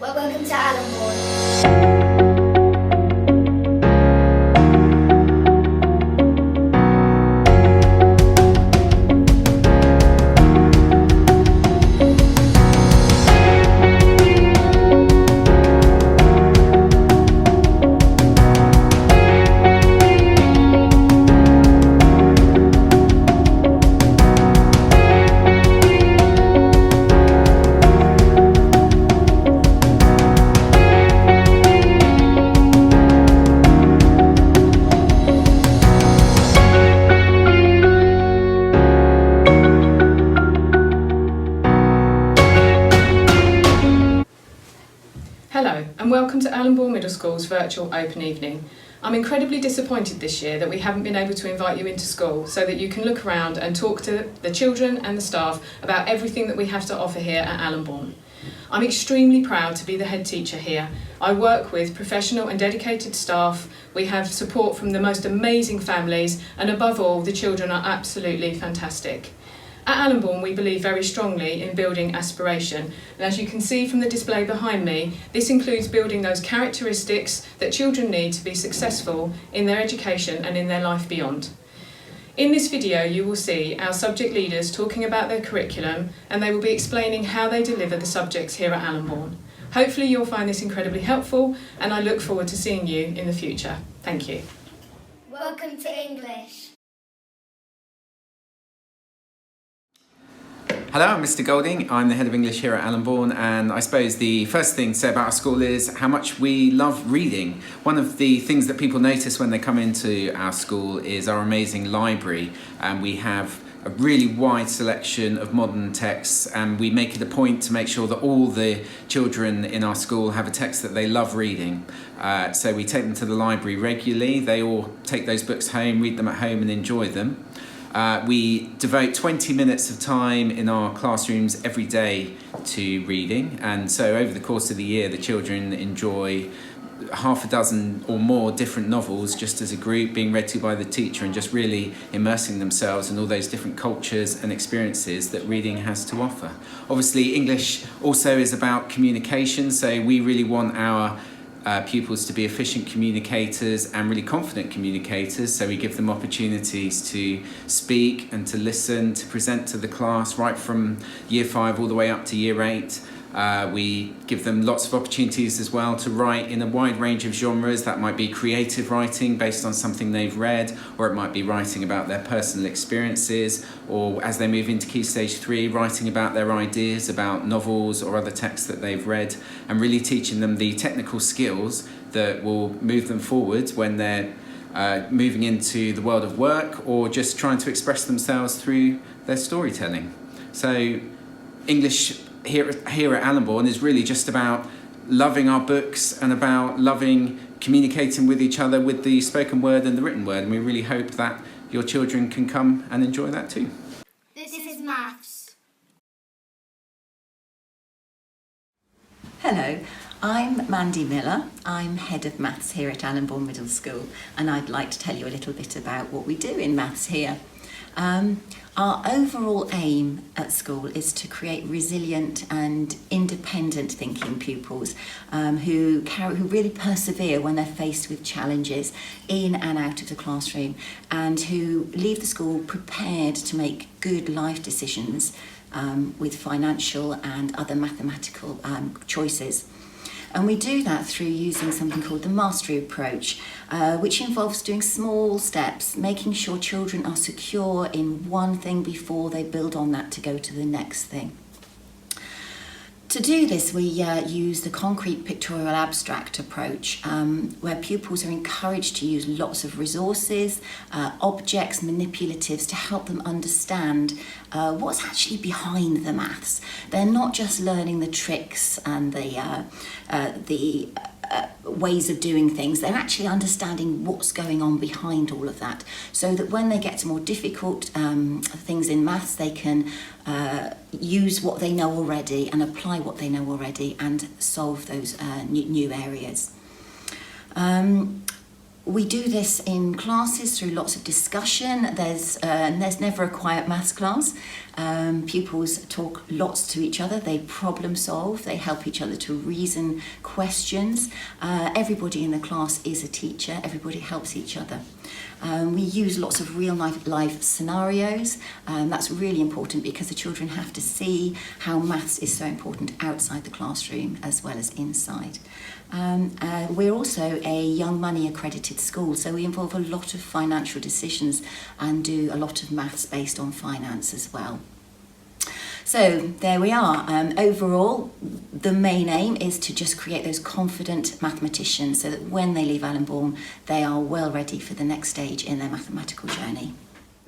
Well, welcome to Allenbourn. Hello and welcome to Allenbourn Middle School's virtual open evening. I'm incredibly disappointed this year that we haven't been able to invite you into school so that you can look around and talk to the children and the staff about everything that we have to offer here at Allenbourn. I'm extremely proud to be the head teacher here. I work with professional and dedicated staff, we have support from the most amazing families, and above all, the children are absolutely fantastic. At Allenbourn, we believe very strongly in building aspiration, and as you can see from the display behind me, this includes building those characteristics that children need to be successful in their education and in their life beyond. In this video, you will see our subject leaders talking about their curriculum, and they will be explaining how they deliver the subjects here at Allenbourn. Hopefully you'll find this incredibly helpful, and I look forward to seeing you in the future. Thank you. Welcome to English. Hello, I'm Mr. Golding. I'm the head of English here at Allenbourn, and I suppose the first thing to say about our school is how much we love reading. One of the things that people notice when they come into our school is our amazing library, and we have a really wide selection of modern texts, and we make it a point to make sure that all the children in our school have a text that they love reading. So we take them to the library regularly. They all take those books home, read them at home and enjoy them. We devote 20 minutes of time in our classrooms every day to reading, and so over the course of the year the children enjoy half a dozen or more different novels just as a group, being read to by the teacher and just really immersing themselves in all those different cultures and experiences that reading has to offer. Obviously English also is about communication, so we really want our pupils to be efficient communicators and really confident communicators, so we give them opportunities to speak and to listen, to present to the class right from year 5 all the way up to year 8. We give them lots of opportunities as well to write in a wide range of genres. That might be creative writing based on something they've read, or it might be writing about their personal experiences, or as they move into Key Stage 3, writing about their ideas about novels or other texts that they've read, and really teaching them the technical skills that will move them forward when they're moving into the world of work or just trying to express themselves through their storytelling. So English here at Allenbourn is really just about loving our books and about loving communicating with each other with the spoken word and the written word, and we really hope that your children can come and enjoy that too. This is maths. Hello, I'm Mandy Miller. I'm Head of Maths here at Allenbourn Middle School, and I'd like to tell you a little bit about what we do in maths here. Our overall aim at school is to create resilient and independent thinking pupils who really persevere when they're faced with challenges in and out of the classroom, and who leave the school prepared to make good life decisions with financial and other mathematical choices. And we do that through using something called the mastery approach, which involves doing small steps, making sure children are secure in one thing before they build on that to go to the next thing. To do this, we use the concrete pictorial abstract approach, where pupils are encouraged to use lots of resources, objects, manipulatives to help them understand what's actually behind the maths. They're not just learning the tricks and the ways of doing things, they're actually understanding what's going on behind all of that, so that when they get to more difficult things in maths, they can use what they know already and apply what they know already and solve those new areas. We do this in classes through lots of discussion. There's never a quiet maths class. Pupils talk lots to each other, they problem solve, they help each other to reason questions. Everybody in the class is a teacher, everybody helps each other. We use lots of real life scenarios. That's really important because the children have to see how maths is so important outside the classroom as well as inside. We're also a Young Money accredited school, so we involve a lot of financial decisions and do a lot of maths based on finance as well. So there we are. Overall, the main aim is to just create those confident mathematicians so that when they leave Allenbourn, they are well ready for the next stage in their mathematical journey.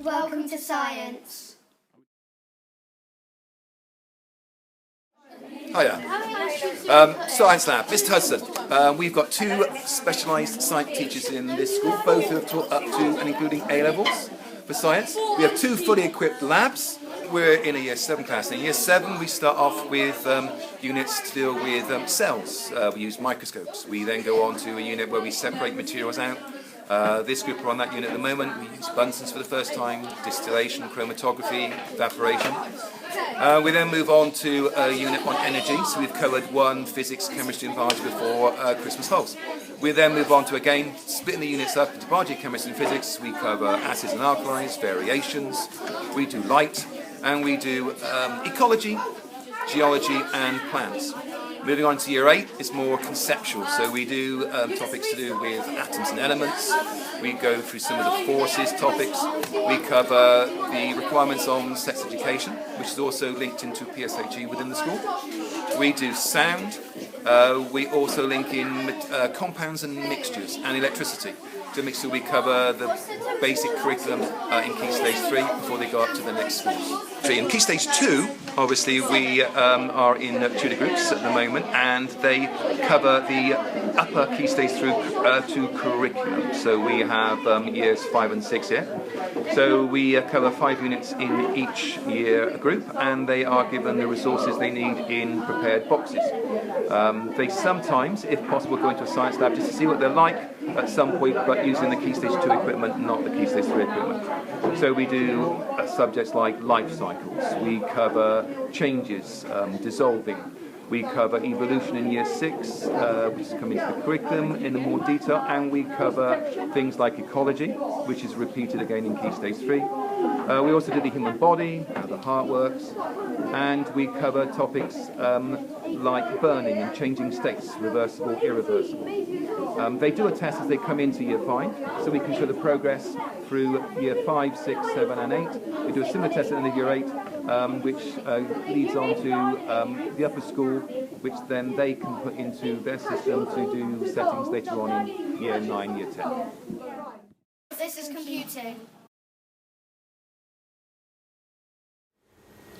Welcome to science. Hiya. Science lab, Mr. Hudson. We've got two specialised science teachers in this school, both who have taught up to and including A levels for science. We have two fully equipped labs. We're in a year 7 class. In year 7 we start off with units to deal with cells. We use microscopes. We then go on to a unit where we separate materials out. This group are on that unit at the moment. We use Bunsen's for the first time, distillation, chromatography, evaporation. We then move on to a unit on energy. So we've covered one physics, chemistry and biology before Christmas hulls. We then move on to, again, splitting the units up into biology, chemistry and physics. We cover acids and alkalis, variations. We do light. And we do ecology, geology and plants. Moving on to year 8, it's more conceptual, so we do topics to do with atoms and elements. We go through some of the forces topics. We cover the requirements on sex education, which is also linked into PSHE within the school. We do sound. We also link in compounds and mixtures and electricity. To make sure we cover the basic curriculum in Key Stage 3 before they go up to the next schools. In Key Stage 2, obviously we are in tutor groups at the moment, and they cover the upper Key Stage 2 curriculum. So we have years 5 and 6 here. So we cover 5 units in each year group, and they are given the resources they need in prepared boxes. They sometimes, if possible, go into a science lab just to see what they're like at some point, but using the Key Stage 2 equipment, not the Key Stage 3 equipment. So we do subjects like life cycles, we cover changes, dissolving, we cover evolution in year 6, which is coming into the curriculum in more detail, and we cover things like ecology, which is repeated again in Key Stage 3. We also do the human body, how the heart works, and we cover topics like burning and changing states, reversible, irreversible. They do a test as they come into year 5, so we can show the progress through year 5, 6, 7 and 8. We do a similar test at the end of year 8, which leads on to the upper school, which then they can put into their system to do settings later on in year 9, year 10. This is computing.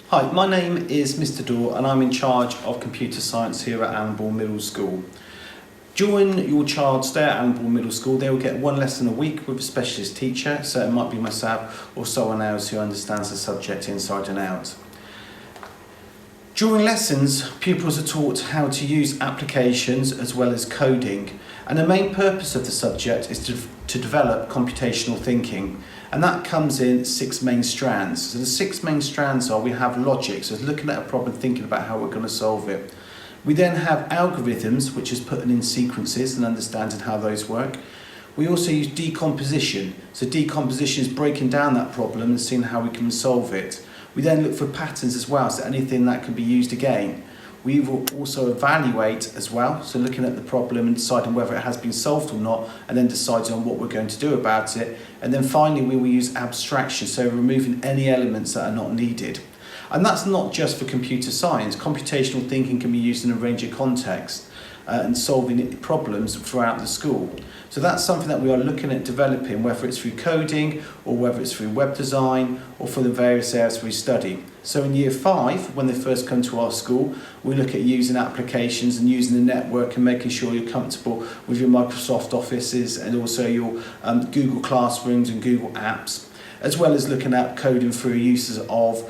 Hi, my name is Mr. Dorr and I'm in charge of computer science here at Allenbourn Middle School. During your child's stay at Allenbourn Middle School, they will get 1 lesson a week with a specialist teacher, so it might be myself or someone else who understands the subject inside and out. During lessons, pupils are taught how to use applications as well as coding, and the main purpose of the subject is to develop computational thinking, and that comes in 6 main strands. So the 6 main strands are: we have logic, so looking at a problem, thinking about how we're going to solve it. We then have algorithms, which is putting in sequences and understanding how those work. We also use decomposition, so decomposition is breaking down that problem and seeing how we can solve it. We then look for patterns as well, so anything that can be used again. We will also evaluate as well, so looking at the problem and deciding whether it has been solved or not, and then deciding on what we're going to do about it. And then finally we will use abstraction, so removing any elements that are not needed. And that's not just for computer science. Computational thinking can be used in a range of contexts and solving problems throughout the school. So that's something that we are looking at developing, whether it's through coding or whether it's through web design or for the various areas we study. So in year 5, when they first come to our school, we look at using applications and using the network and making sure you're comfortable with your Microsoft Offices and also your Google Classrooms and Google Apps, as well as looking at coding through uses of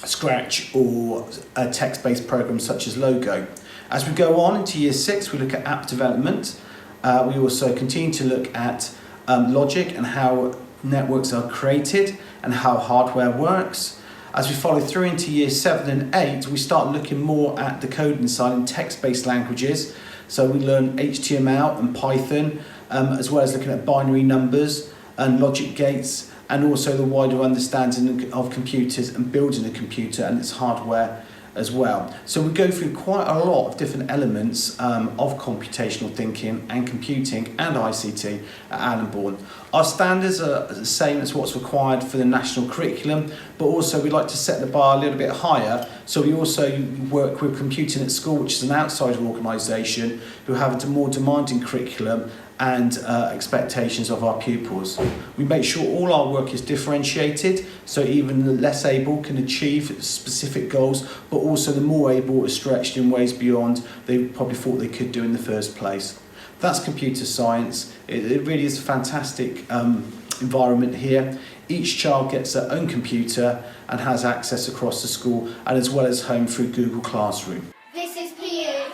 Scratch or a text-based programs such as Logo. As we go on into year 6, we look at app development. We also continue to look at logic and how networks are created and how hardware works. As we follow through into year 7 and 8, we start looking more at the coding side in text-based languages. So we learn HTML and Python, as well as looking at binary numbers and logic gates, and also the wider understanding of computers and building a computer and its hardware as well. So we go through quite a lot of different elements of computational thinking and computing and ICT at Allenbourn. Our standards are the same as what's required for the national curriculum, but also we like to set the bar a little bit higher. So we also work with Computing at School, which is an outside organisation who have a more demanding curriculum and expectations of our pupils. We make sure all our work is differentiated, so even the less able can achieve specific goals, but also the more able are stretched in ways beyond they probably thought they could do in the first place. That's computer science. It really is a fantastic environment here. Each child gets their own computer and has access across the school, and as well as home through Google Classroom. This is PE.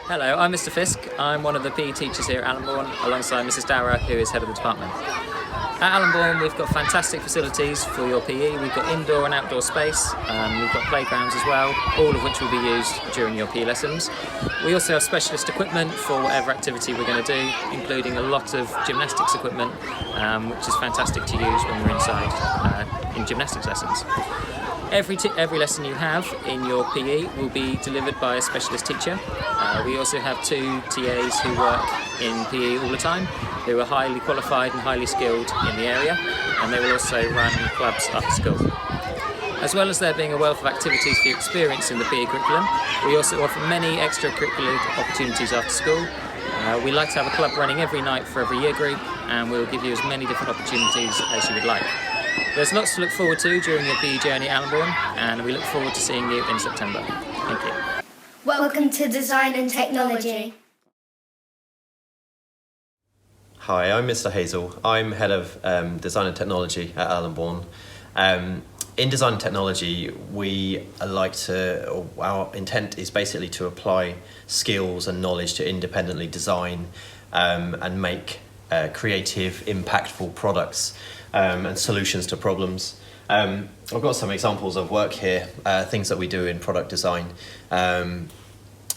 Hello, I'm Mr Fisk. I'm one of the PE teachers here at Allenbourn, alongside Mrs Dara, who is head of the department. At Allenbourn, we've got fantastic facilities for your PE. We've got indoor and outdoor space. We've got playgrounds as well, all of which will be used during your PE lessons. We also have specialist equipment for whatever activity we're going to do, including a lot of gymnastics equipment, which is fantastic to use when we're inside in gymnastics lessons. Every lesson you have in your PE will be delivered by a specialist teacher. We also have 2 TAs who work in PE all the time, who are highly qualified and highly skilled in the area, and they will also run clubs after school. As well as there being a wealth of activities for your experience in the PE curriculum, we also offer many extracurricular opportunities after school. We like to have a club running every night for every year group, and we'll give you as many different opportunities as you would like. There's lots to look forward to during your PE journey at Allenbourn, and we look forward to seeing you in September. Thank you. Welcome to Design and Technology. Hi, I'm Mr Hazel. I'm Head of Design and Technology at Allenbourn. In Design and Technology, our intent is basically to apply skills and knowledge to independently design and make creative, impactful products and solutions to problems. I've got some examples of work here, things that we do in product design.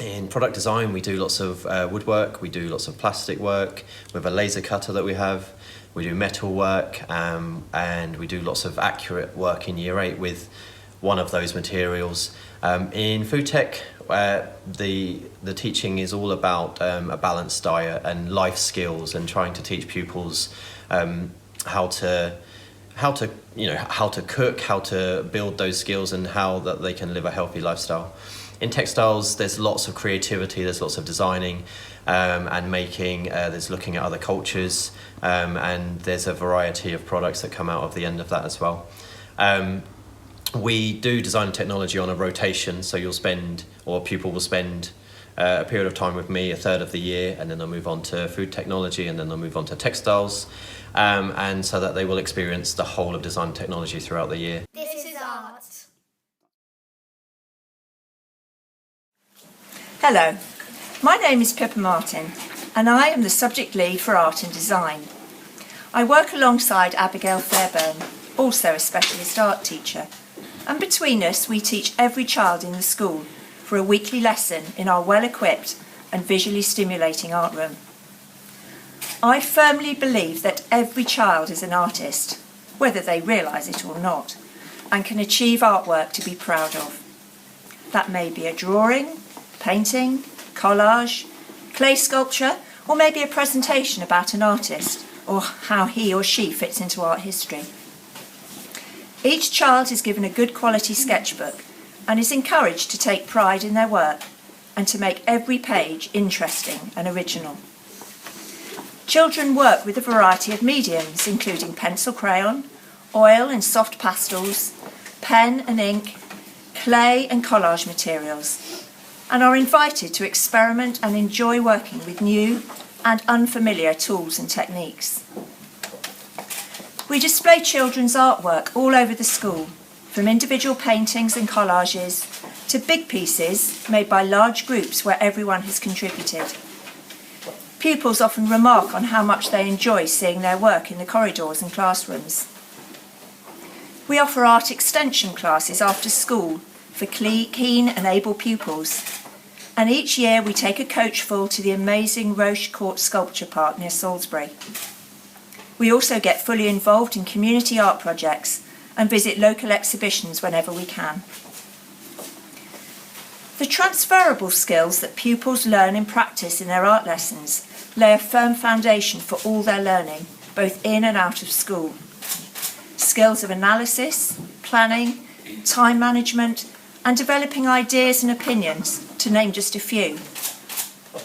In product design, we do lots of woodwork, we do lots of plastic work, we have a laser cutter that we have, we do metal work, and we do lots of accurate work in Year 8 with one of those materials. In food tech, the teaching is all about a balanced diet and life skills, and trying to teach pupils how to cook, how to build those skills, and how that they can live a healthy lifestyle. In textiles, there's lots of creativity, there's lots of designing and making, there's looking at other cultures, and there's a variety of products that come out of the end of that as well. We do design and technology on a rotation, so a pupil will spend a period of time with me, a third of the year, and then they'll move on to food technology, and then they'll move on to textiles, and so that they will experience the whole of design and technology throughout the year. This is art. Hello, my name is Pippa Martin, and I am the subject lead for art and design. I work alongside Abigail Fairbairn, also a specialist art teacher, and between us we teach every child in the school for a weekly lesson in our well-equipped and visually stimulating art room. I firmly believe that every child is an artist, whether they realise it or not, and can achieve artwork to be proud of. That may be a drawing, painting, collage, clay sculpture, or maybe a presentation about an artist or how he or she fits into art history. Each child is given a good quality sketchbook and is encouraged to take pride in their work and to make every page interesting and original. Children work with a variety of mediums, including pencil crayon, oil and soft pastels, pen and ink, clay and collage materials, and are invited to experiment and enjoy working with new and unfamiliar tools and techniques. We display children's artwork all over the school, from individual paintings and collages to big pieces made by large groups where everyone has contributed. Pupils often remark on how much they enjoy seeing their work in the corridors and classrooms. We offer art extension classes after school for keen and able pupils, and each year we take a coachful to the amazing Roche Court Sculpture Park near Salisbury. We also get fully involved in community art projects and visit local exhibitions whenever we can. The transferable skills that pupils learn in practice in their art lessons lay a firm foundation for all their learning, both in and out of school. Skills of analysis, planning, time management, and developing ideas and opinions, to name just a few.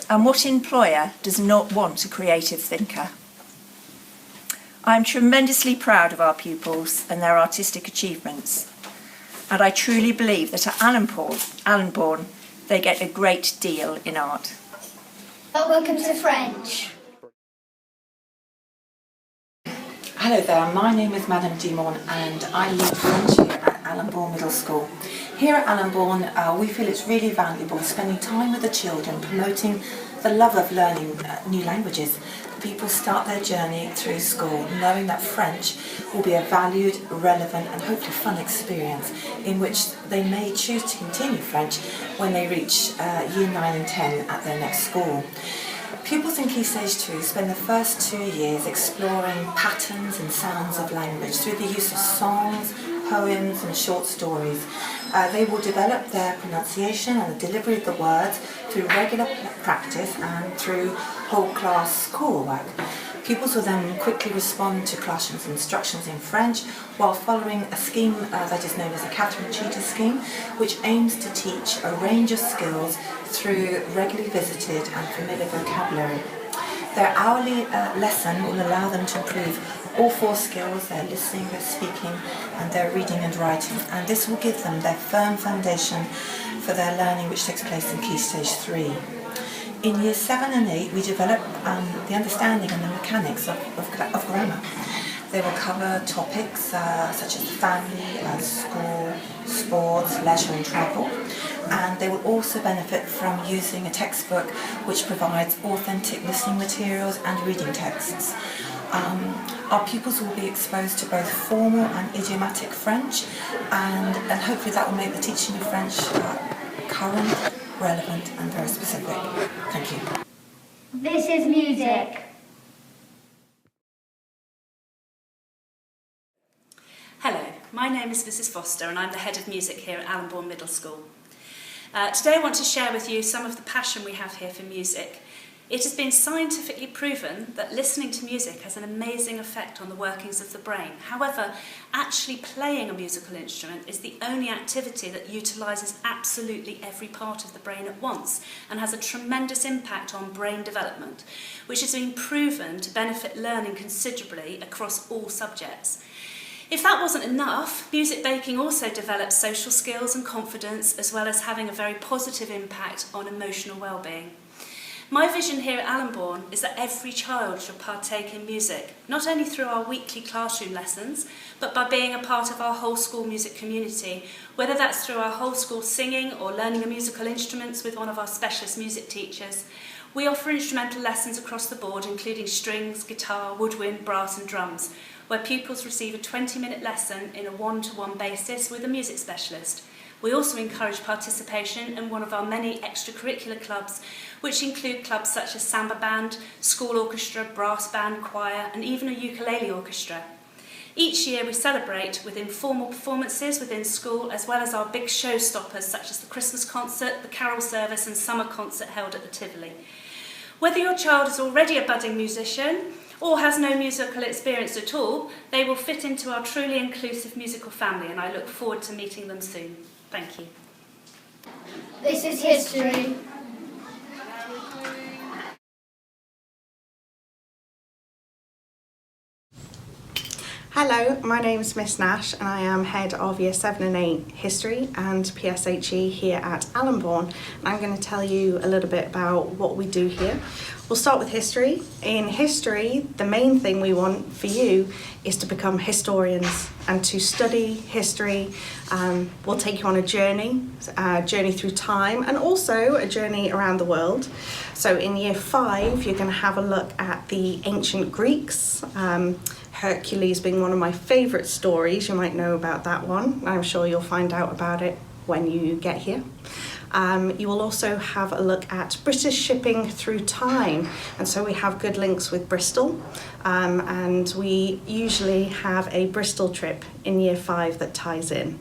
And what employer does not want a creative thinker? I am tremendously proud of our pupils and their artistic achievements, and I truly believe that at Allenbourn they get a great deal in art. Welcome to French. Hello there, my name is Madame Dumont and I lead French here at Allenbourn Middle School. Here at Allenbourn we feel it's really valuable spending time with the children, promoting the love of learning new languages. People start their journey through school knowing that French will be a valued, relevant and hopefully fun experience in which they may choose to continue French when they reach year 9 and 10 at their next school. Pupils in Key Stage 2 spend the first 2 years exploring patterns and sounds of language through the use of songs, poems and short stories. They will develop their pronunciation and the delivery of the words through regular practice and through whole class schoolwork. Pupils will then quickly respond to classroom's instructions in French while following a scheme that is known as the Catherine Cheetah scheme, which aims to teach a range of skills through regularly visited and familiar vocabulary. Their hourly lesson will allow them to improve all 4 skills, their listening, their speaking and their reading and writing, and this will give them their firm foundation for their learning which takes place in Key Stage 3. In years 7 and 8 we develop the understanding and the mechanics of grammar. They will cover topics such as family, school, sports, leisure and travel, and they will also benefit from using a textbook which provides authentic listening materials and reading texts. Our pupils will be exposed to both formal and idiomatic French, and hopefully that will make the teaching of French current, relevant and very specific. Thank you. This is music. Hello, my name is Mrs Foster and I'm the Head of Music here at Allenbourn Middle School. Today I want to share with you some of the passion we have here for music. It has been scientifically proven that listening to music has an amazing effect on the workings of the brain. However, actually playing a musical instrument is the only activity that utilises absolutely every part of the brain at once and has a tremendous impact on brain development, which has been proven to benefit learning considerably across all subjects. If that wasn't enough, music making also develops social skills and confidence, as well as having a very positive impact on emotional well-being. My vision here at Allenbourn is that every child should partake in music, not only through our weekly classroom lessons, but by being a part of our whole school music community, whether that's through our whole school singing or learning a musical instruments with one of our specialist music teachers. We offer instrumental lessons across the board, including strings, guitar, woodwind, brass and drums, where pupils receive a 20-minute lesson in a one-to-one basis with a music specialist. We also encourage participation in one of our many extracurricular clubs, which include clubs such as samba band, school orchestra, brass band, choir, and even a ukulele orchestra. Each year we celebrate with informal performances within school, as well as our big showstoppers such as the Christmas concert, the carol service and summer concert held at the Tivoli. Whether your child is already a budding musician or has no musical experience at all, they will fit into our truly inclusive musical family, and I look forward to meeting them soon. Thank you. This is history. Hello, my name is Miss Nash and I am Head of Year 7 and 8 History and PSHE here at Allenbourn. I'm going to tell you a little bit about what we do here. We'll start with history. In history, the main thing we want for you is to become historians and to study history. We'll take you on a journey through time and also a journey around the world. So in Year 5, you're going to have a look at the ancient Greeks. Hercules being one of my favourite stories, you might know about that one. I'm sure you'll find out about it when you get here. You will also have a look at British shipping through time, and so we have good links with Bristol, and we usually have a Bristol trip in Year 5 that ties in.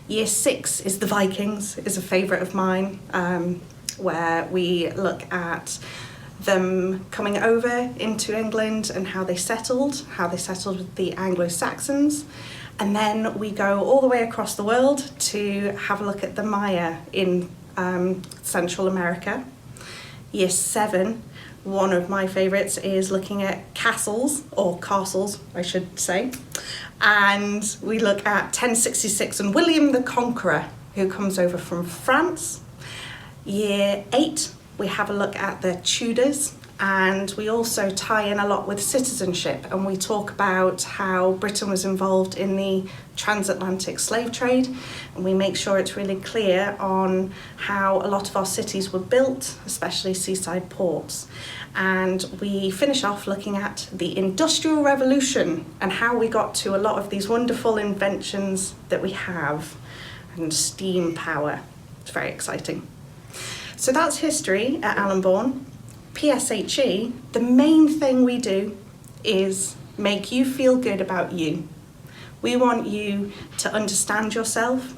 Year 6 is the Vikings, is a favourite of mine, where we look at them coming over into England and how they settled with the Anglo-Saxons. And then we go all the way across the world to have a look at the Maya in Central America. Year 7, one of my favourites is looking at castles, I should say. And we look at 1066 and William the Conqueror, who comes over from France. Year 8, we have a look at the Tudors, and we also tie in a lot with citizenship, and we talk about how Britain was involved in the transatlantic slave trade, and we make sure it's really clear on how a lot of our cities were built, especially seaside ports. And we finish off looking at the Industrial Revolution and how we got to a lot of these wonderful inventions that we have, and steam power. It's very exciting. So that's history at Allenbourn. PSHE, the main thing we do is make you feel good about you. We want you to understand yourself.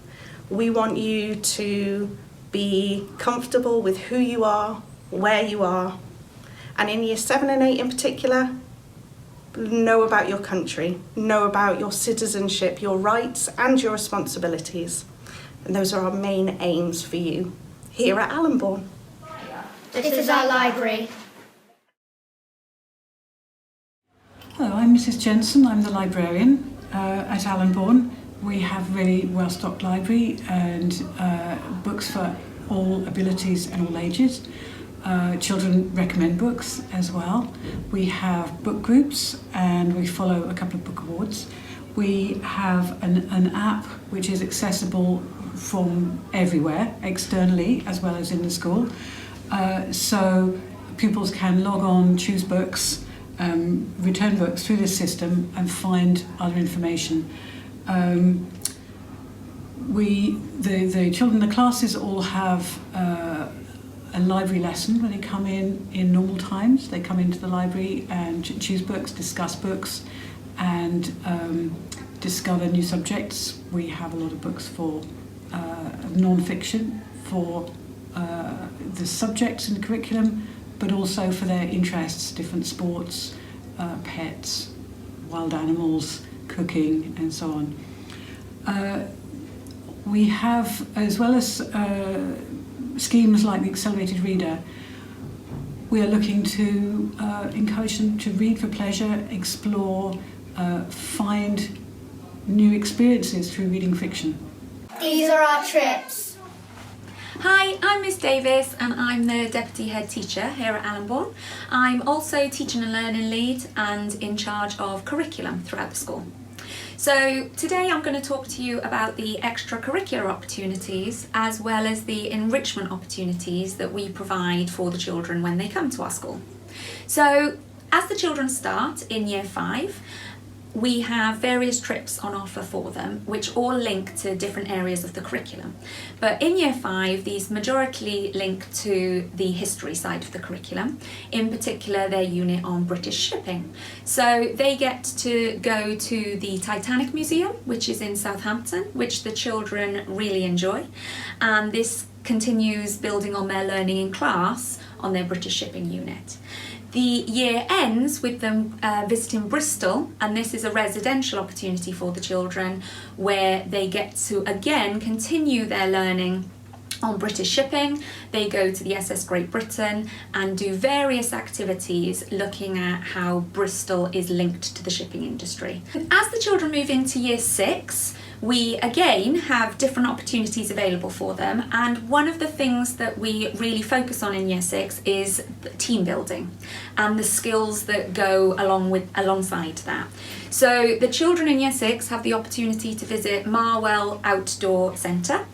We want you to be comfortable with who you are, where you are. And in Year 7 and 8 in particular, know about your country, know about your citizenship, your rights and your responsibilities. And those are our main aims for you here at Allenbourn. This is our library. Hello, I'm Mrs. Jensen. I'm the librarian at Allenbourn. We have really well-stocked library and books for all abilities and all ages. Children recommend books as well. We have book groups and we follow a couple of book awards. We have an app which is accessible from everywhere, externally as well as in the school. So pupils can log on, choose books, return books through this system and find other information. The children in the classes all have a library lesson when they come in normal times. They come into the library and choose books, discuss books and discover new subjects. We have a lot of books for non-fiction, for the subjects in the curriculum, but also for their interests, different sports, pets, wild animals, cooking and so on. We have, as well as schemes like the Accelerated Reader, we are looking to encourage them to read for pleasure, explore, find new experiences through reading fiction. These are our trips. Hi, I'm Miss Davis and I'm the Deputy Head Teacher here at Allenbourn. I'm also Teaching and Learning Lead and in charge of curriculum throughout the school. So today I'm going to talk to you about the extracurricular opportunities as well as the enrichment opportunities that we provide for the children when they come to our school. So as the children start in Year 5, we have various trips on offer for them, which all link to different areas of the curriculum. But in Year 5, these majorly link to the history side of the curriculum, in particular their unit on British shipping. So they get to go to the Titanic Museum, which is in Southampton, which the children really enjoy. And this continues building on their learning in class on their British shipping unit. The year ends with them visiting Bristol, and this is a residential opportunity for the children where they get to again continue their learning on British shipping. They go to the SS Great Britain and do various activities looking at how Bristol is linked to the shipping industry. As the children move into year 6, we again have different opportunities available for them, and one of the things that we really focus on in year 6 is team building and the skills that go alongside that. So the children in year 6 have the opportunity to visit Marwell Outdoor Centre,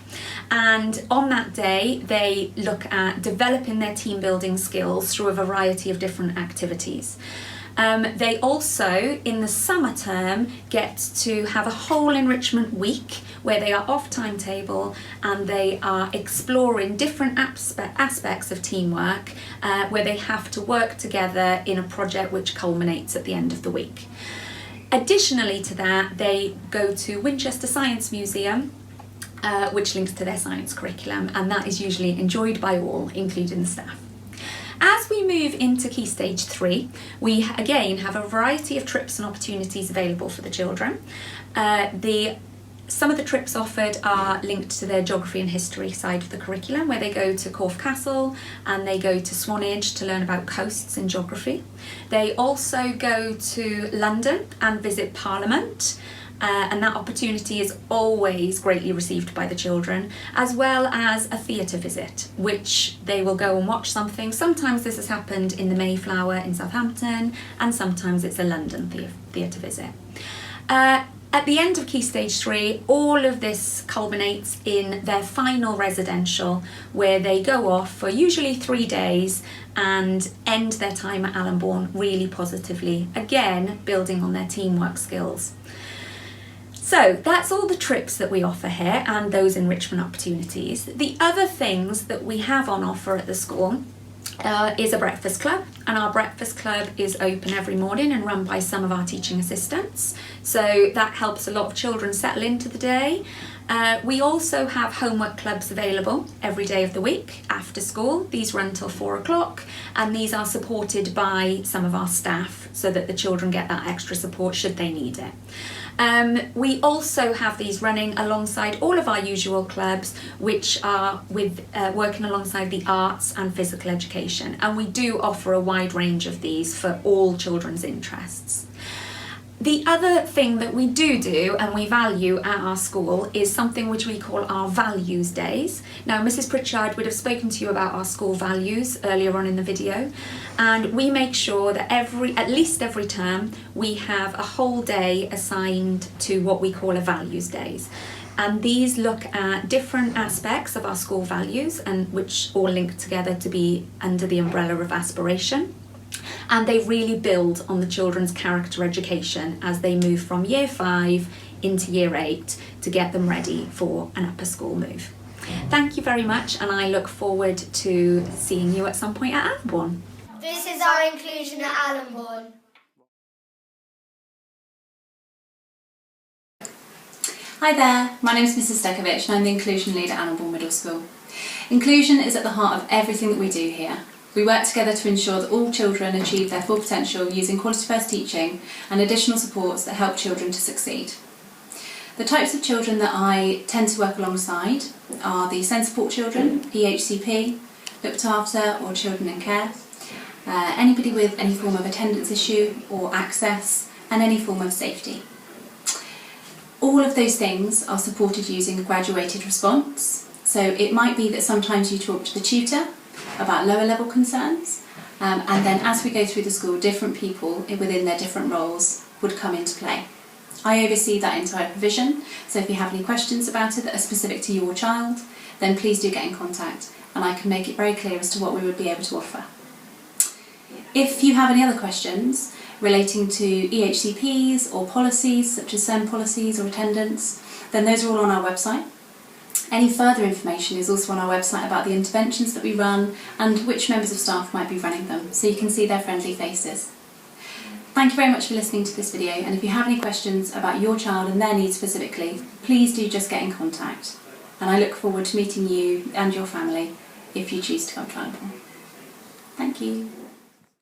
and on that day they look at developing their team building skills through a variety of different activities. They also, in the summer term, get to have a whole enrichment week where they are off timetable and they are exploring different aspects of teamwork, where they have to work together in a project which culminates at the end of the week. Additionally to that, they go to Winchester Science Museum, which links to their science curriculum, and that is usually enjoyed by all, including the staff. As we move into Key Stage 3, we again have a variety of trips and opportunities available for the children. Some of the trips offered are linked to their geography and history side of the curriculum, where they go to Corfe Castle and they go to Swanage to learn about coasts and geography. They also go to London and visit Parliament. And that opportunity is always greatly received by the children, as well as a theatre visit, which they will go and watch something. Sometimes this has happened in the Mayflower in Southampton, and sometimes it's a London theatre visit. At the end of Key Stage 3, all of this culminates in their final residential, where they go off for usually 3 days and end their time at Allenbourn really positively, again building on their teamwork skills. So that's all the trips that we offer here and those enrichment opportunities. The other things that we have on offer at the school is a breakfast club, and our breakfast club is open every morning and run by some of our teaching assistants. So that helps a lot of children settle into the day. We also have homework clubs available every day of the week after school. These run till 4 o'clock, and these are supported by some of our staff so that the children get that extra support should they need it. We also have these running alongside all of our usual clubs, which are working alongside the arts and physical education, and we do offer a wide range of these for all children's interests. The other thing that we do and we value at our school is something which we call our values days. Now, Mrs. Pritchard would have spoken to you about our school values earlier on in the video, and we make sure that at least every term we have a whole day assigned to what we call a values days. And these look at different aspects of our school values, and which all link together to be under the umbrella of aspiration. And they really build on the children's character education as they move from year 5 into year 8 to get them ready for an upper school move. Thank you very much, and I look forward to seeing you at some point at Allenbourn. This is our inclusion at Allenbourn. Hi there, my name is Mrs. Stekovich and I'm the Inclusion Lead at Allenbourn Middle School. Inclusion is at the heart of everything that we do here. We work together to ensure that all children achieve their full potential using quality first teaching and additional supports that help children to succeed. The types of children that I tend to work alongside are the SEND support children, EHCP, looked after or children in care, anybody with any form of attendance issue or access, and any form of safety. All of those things are supported using a graduated response. So it might be that sometimes you talk to the tutor about lower level concerns, and then as we go through the school, different people within their different roles would come into play. I oversee that entire provision, so if you have any questions about it that are specific to your child, then please do get in contact and I can make it very clear as to what we would be able to offer. If you have any other questions relating to EHCPs or policies such as SEND policies or attendance, then those are all on our website. Any further information is also on our website about the interventions that we run and which members of staff might be running them, so you can see their friendly faces. Thank you very much for listening to this video, and if you have any questions about your child and their needs specifically, please do just get in contact. And I look forward to meeting you and your family if you choose to come to Allenbourn. Thank you.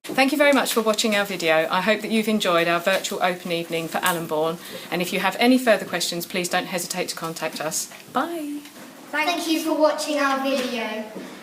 Thank you very much for watching our video. I hope that you've enjoyed our virtual open evening for Allenbourn, and if you have any further questions, please don't hesitate to contact us. Bye. Thank you for watching our video.